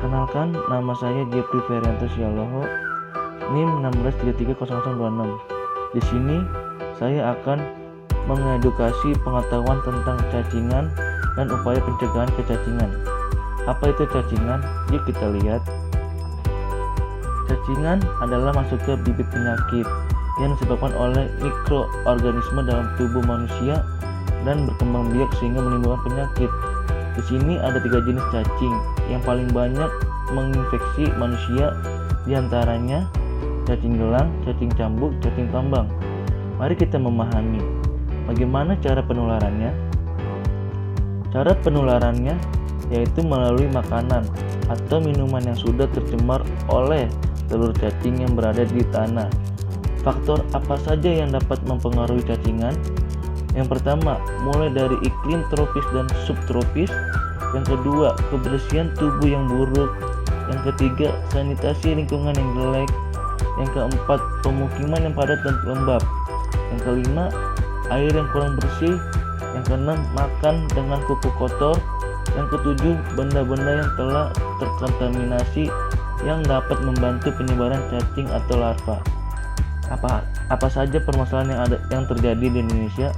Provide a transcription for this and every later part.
Perkenalkan, nama saya Jeffrey Ferianto Sialoho, NIM 16330026. Di sini saya akan mengedukasi pengetahuan tentang cacingan dan upaya pencegahan kecacingan. Apa itu cacingan? Yuk kita lihat. Cacingan adalah masuknya bibit penyakit yang disebabkan oleh mikroorganisme dalam tubuh manusia dan berkembang biak sehingga menimbulkan penyakit. Di sini ada 3 jenis cacing yang paling banyak menginfeksi manusia, diantaranya cacing gelang, cacing cambuk, cacing tambang. Mari kita memahami bagaimana cara penularannya. Cara penularannya yaitu melalui makanan atau minuman yang sudah tercemar oleh telur cacing yang berada di tanah. Faktor apa saja yang dapat mempengaruhi cacingan? Yang pertama, mulai dari iklim tropis dan subtropis. Yang kedua, kebersihan tubuh yang buruk. Yang ketiga, sanitasi lingkungan yang jelek. Yang keempat, pemukiman yang padat dan lembab. Yang kelima, air yang kurang bersih. Yang keenam, makan dengan pupuk kotor. Yang ketujuh, benda-benda yang telah terkontaminasi yang dapat membantu penyebaran cacing atau larva. Apa saja permasalahan yang terjadi di Indonesia?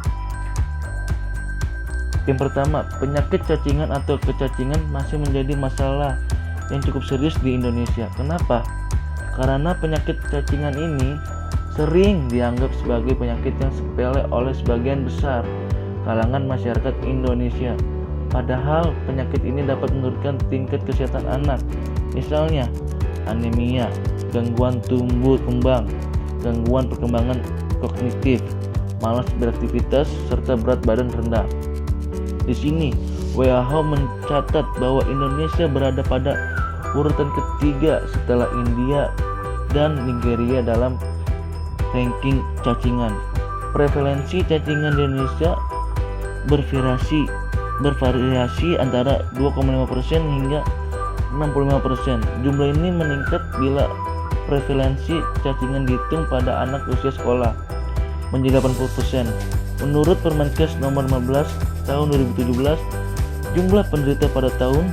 Yang pertama, penyakit cacingan atau kecacingan masih menjadi masalah yang cukup serius di Indonesia. Kenapa? Karena penyakit cacingan ini sering dianggap sebagai penyakit yang sepele oleh sebagian besar kalangan masyarakat Indonesia. Padahal penyakit ini dapat menurunkan tingkat kesehatan anak. Misalnya, anemia, gangguan tumbuh kembang, gangguan perkembangan kognitif, malas beraktivitas, serta berat badan rendah. Di sini, WHO mencatat bahwa Indonesia berada pada urutan ketiga setelah India dan Nigeria dalam ranking cacingan. Prevalensi cacingan di Indonesia bervariasi antara 2,5% hingga 65%. Jumlah ini meningkat bila prevalensi cacingan dihitung pada anak usia sekolah menjadi 80%. Menurut Permenkes nomor 15 tahun 2017, jumlah penderita pada tahun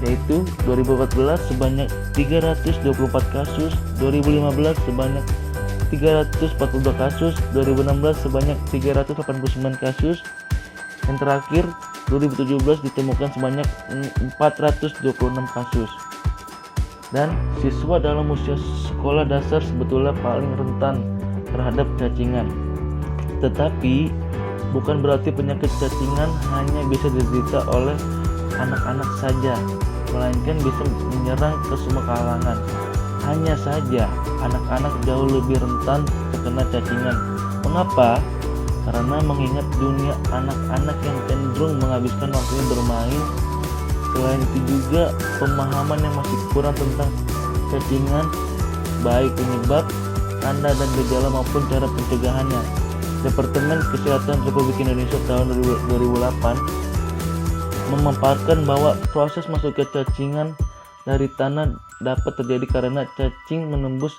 yaitu 2014 sebanyak 324 kasus, 2015 sebanyak 342 kasus, 2016 sebanyak 389 kasus. Yang terakhir 2017 ditemukan sebanyak 426 kasus. Dan siswa dalam usia sekolah dasar sebetulnya paling rentan terhadap cacingan. Tetapi bukan berarti penyakit cacingan hanya bisa diderita oleh anak-anak saja, melainkan bisa menyerang ke semua kalangan. Hanya saja anak-anak jauh lebih rentan terkena cacingan. Mengapa? Karena mengingat dunia anak-anak yang cenderung menghabiskan waktunya bermain. Selain itu juga pemahaman yang masih kurang tentang cacingan, baik penyebab, tanda dan gejala maupun cara pencegahannya. Departemen Kesehatan Republik Indonesia tahun 2008 memaparkan bahwa proses masuknya cacingan dari tanah dapat terjadi karena cacing menembus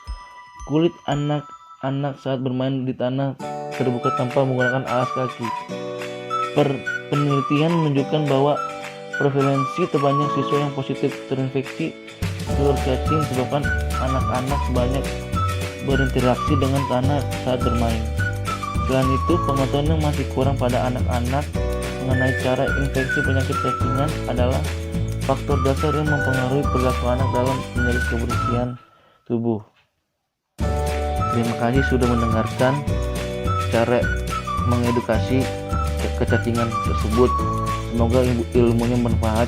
kulit anak-anak saat bermain di tanah terbuka tanpa menggunakan alas kaki. Penelitian menunjukkan bahwa prevalensi terbanyak siswa yang positif terinfeksi telur cacing disebabkan anak-anak banyak berinteraksi dengan tanah saat bermain. Selain itu, pengetahuan yang masih kurang pada anak-anak mengenai cara infeksi penyakit cacingan adalah faktor dasar yang mempengaruhi perilaku anak dalam menjaga kebersihan tubuh. Terima kasih sudah mendengarkan cara mengedukasi kecacingan tersebut. Semoga ilmunya bermanfaat.